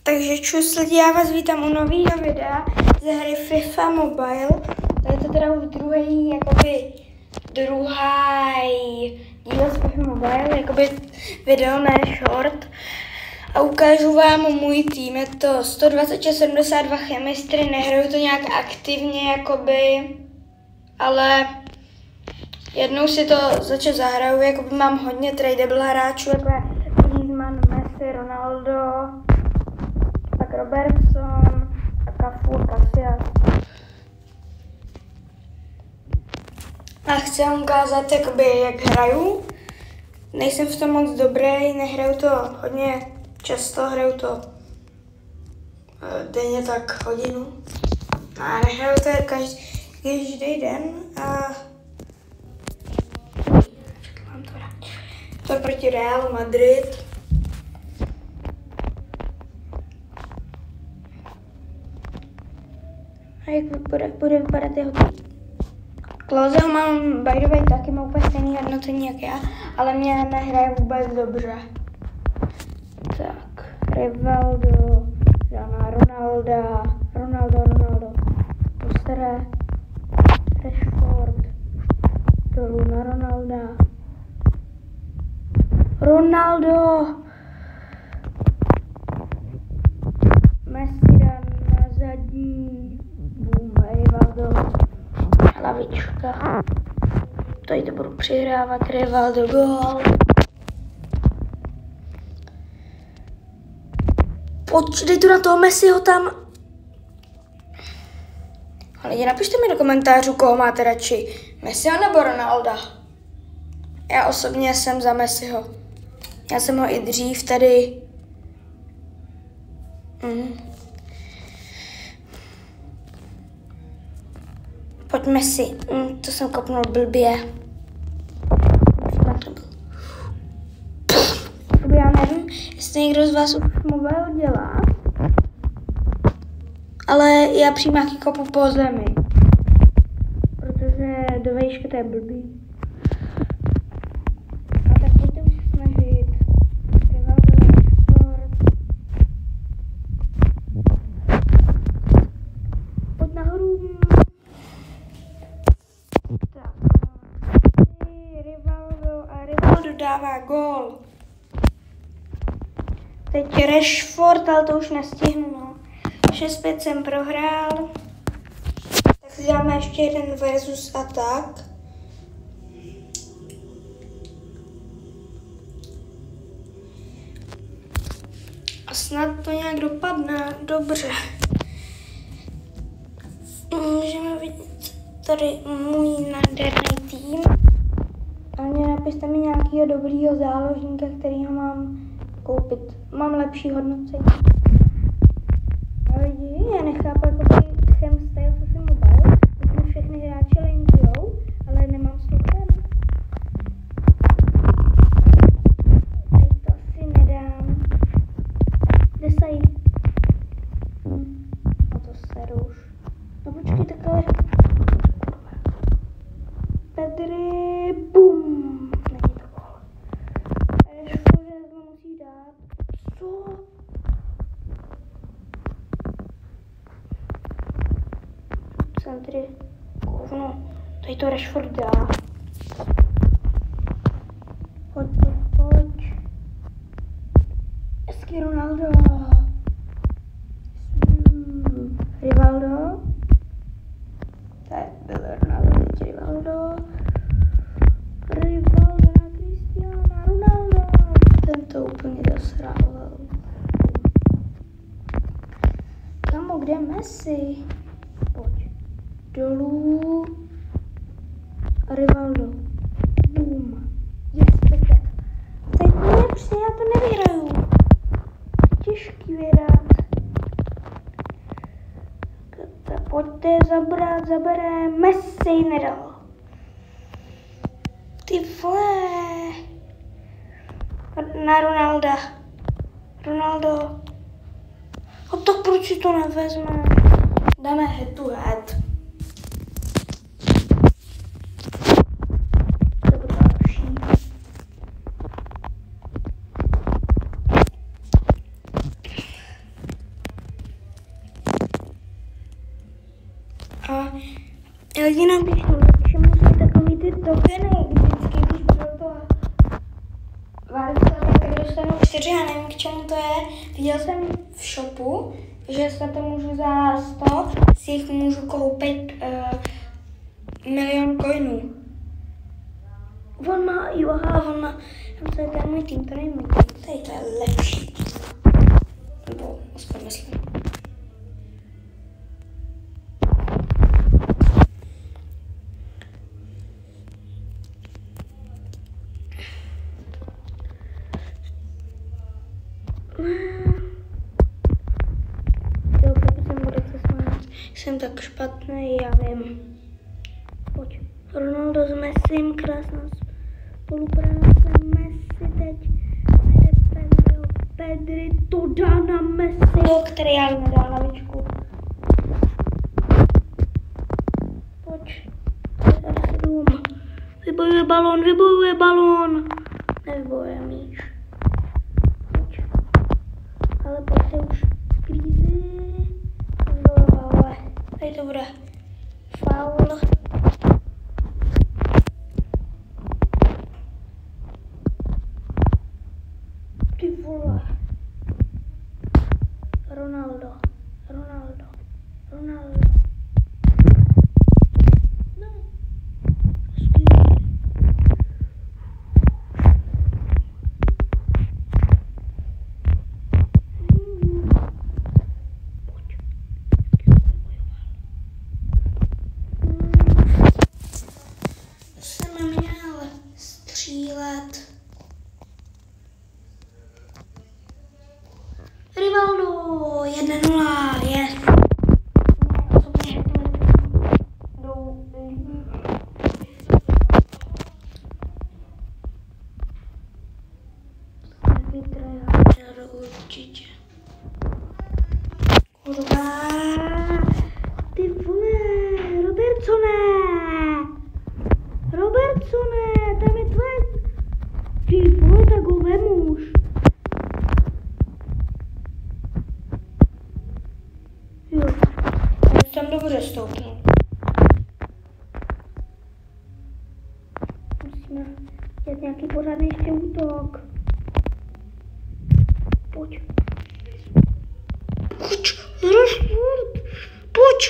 Takže čus lidi, já vás vítám u nového videa ze hry FIFA Mobile. To je to teda už druhý díl z FIFA Mobile, video, ne short. A ukážu vám můj tým, je to 126-72 chemistry, nehraju to nějak aktivně, ale jednou si to začal zahraju, mám hodně tradable hráčů, jako je Griezmann, Messi, Ronaldo, pak Robertson a Cafu, Casillas. A chci vám ukázat, jak hraju. Nejsem v tom moc dobrý, nehraju to hodně často, hraju to denně tak hodinu. A nehraju to každý den. To je proti Realu Madrid. A jak bude vypadat jeho tým? Klozeho mám by the way taky, má úplně stejný hodnocení jak já, ale mě nehraje vůbec dobře. Tak, Rivaldo, Ronaldo, Postere, Rashford, dolů na Ronaldo, Messi na zadní, boom, Rivaldo, hlavička, tady to budu přihrávat, Rivaldo, gól. Dej tu na toho Messiho tam. A lidi, napište mi do komentářů, koho máte radši, Messiho nebo Ronalda. Já osobně jsem za Messiho. Já jsem ho i dřív tady. Pojď Messi. To jsem kopnul blbě. Já nevím, jestli někdo z vás už mobile dělá, ale já přímáky kopu po zemi, protože do vejšky to je blbý. A tak pojďte už snažit. Rivaldo, Rashford. Pojď nahoru. Tak. Rivaldo dává gól. Teď Rashford, ale to už nestihnu, no. 6-5 jsem prohrál. Tak si dáme ještě jeden versus atak. A snad to nějak dopadne. Dobře. Můžeme vidět tady můj nádherný tým. A mě napište mi nějakého dobrýho záložníka, kterýho mám koupit. Mám lepší hodnocení. A lidi, já nechápu, chemstyle FIFA Mobile, protože všechny hráče linkujou, ale nemám sluchem. Tady to asi nedám. Kde sají? No to seru už. No počkej, takhle. Pedri, bum. Není to gól. Rashford musí dát. Co? Centry. Kovno. Tady to Rashford dá. Pojď. Hezky Ronaldo. Rivaldo. Tady byl Ronaldo, teď Rivaldo na Cristiana Ronaldo. Ten to úplně zasrával. Kamo, kde Messi? Pojď. Dolů. Rivaldo. Boom. Yes, tak. Teď nepřijde, já to nevyhraju. Těžký vyhrát. Pojďte zabere. Messi nedal. Ty vole. Na Ronaldo. A tak proč si to nevezme? Dáme head to head. To bude lepší. jinak když všemu jsou takový ty tokeny, vždycky když byl to Vánoce, tak dostanu 4, já nevím, k čemu to je. Viděl jsem v shopu, že se to můžu za 100, si jich můžu koupit 1 000 000 coinů. On má, on má, to je ten můj tým, to není můj tým, tady to je lepší tým. Nebo aspoň myslím. Jo, pokud jsem budete smát, jsem tak špatný, já vím. Pojď. Ronaldo s Messim, krásná spolupráce, Messi teď najde Pedri, to dá na Messi, který já jim nedal lavičku. Pojď, tady dům. Vybojuje balón. Nevybojuje míč. Pojď. Ale pojďte už krízy. Tady to bude faul. Ty vole. Ronaldo. Ne. Jsem měl střílet. Rivaldo, 1-0, je. Určitě. Kurva. Ty vole, Robertsone, tam je tvoje. Ty vole, tak ho vemu už. Jo, tam dobře stoupnul. Musíme dělat nějaký pořádný ještě útok. Pojď. Rashford. Pojď.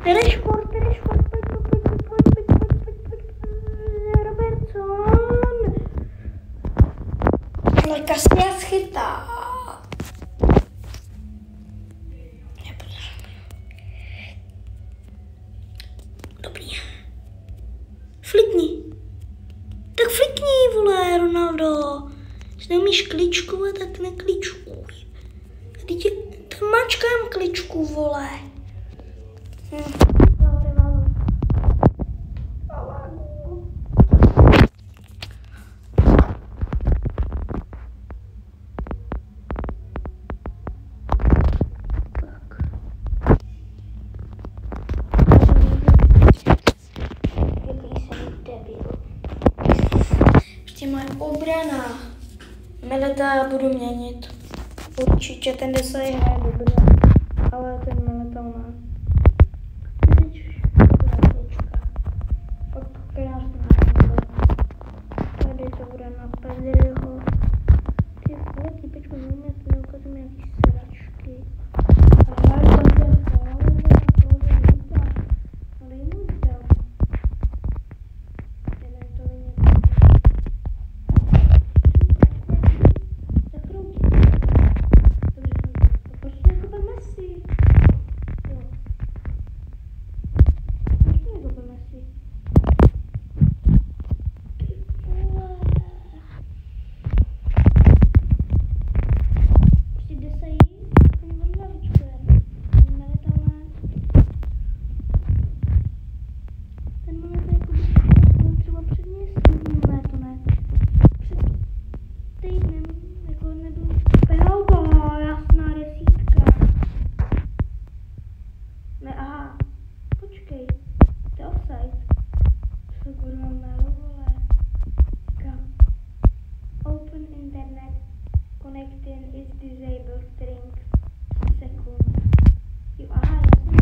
Rashford, pojď. Robertson. Ale Casillas chytá. Dobrý. Flikni. Tak flikni, vole, Ronaldo. Když neumíš kličkovat, tak nekličkuj. Teď tam mačkám kličku, vole. Ještě moje obrana. Mileta budu měnit. Určitě ten Desai hraje dobře, ale ten Mileta má. Krásná. Tady to bude na Pedriho. Ty vole, typečko, neukazím nějaký sračky. Ale tam je Connecting is disabled 3 seconds. Jo, aha, jasně.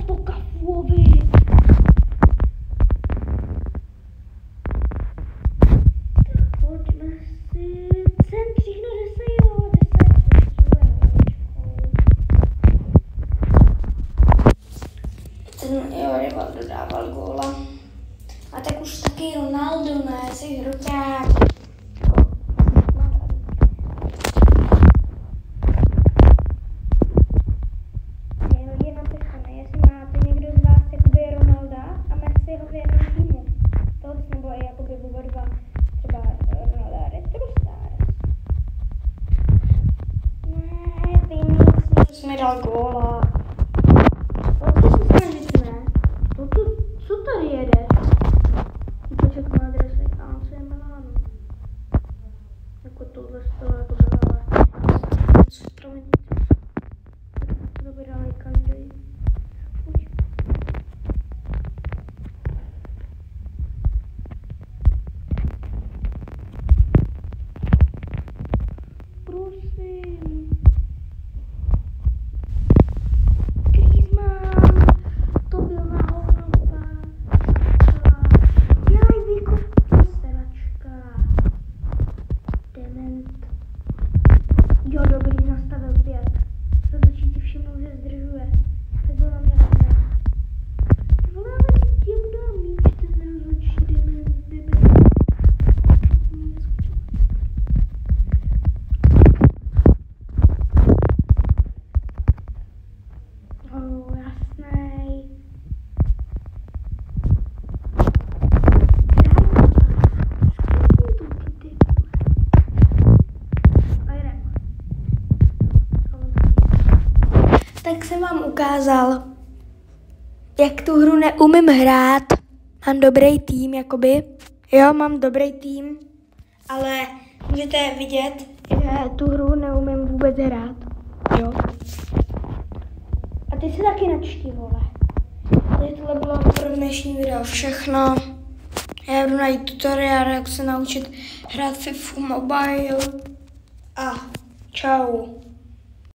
po kafuovi. Pojďme si sem všechno desajo. Jo, Rival dodával góla. A tak už taky Ronaldo, ne, jsi hruťák. Mi dal góla. Pojďte se snažit, ne? Co tady jedeš? Poček má adres AC Milanu. Jako tohle z toho, jako byla. Promiňte. To by dali každý. Pojď. Prosím. Jo, dobrý, nastavil 5. Rozhodčí si všimnou, že zdržuje. Tak bylo na mě hodně. Voláme si těm dám míč, ten rozhodčí dement. Jasnej. Tak jsem vám ukázal, jak tu hru neumím hrát. Mám dobrý tým, jakoby. Jo, mám dobrý tým, ale můžete vidět, že tu hru neumím vůbec hrát. Jo. A ty se taky načti, vole. Takže tohle bylo pro dnešní video všechno. Já budu najít tutoriál, jak se naučit hrát FIFA Mobile. A čau.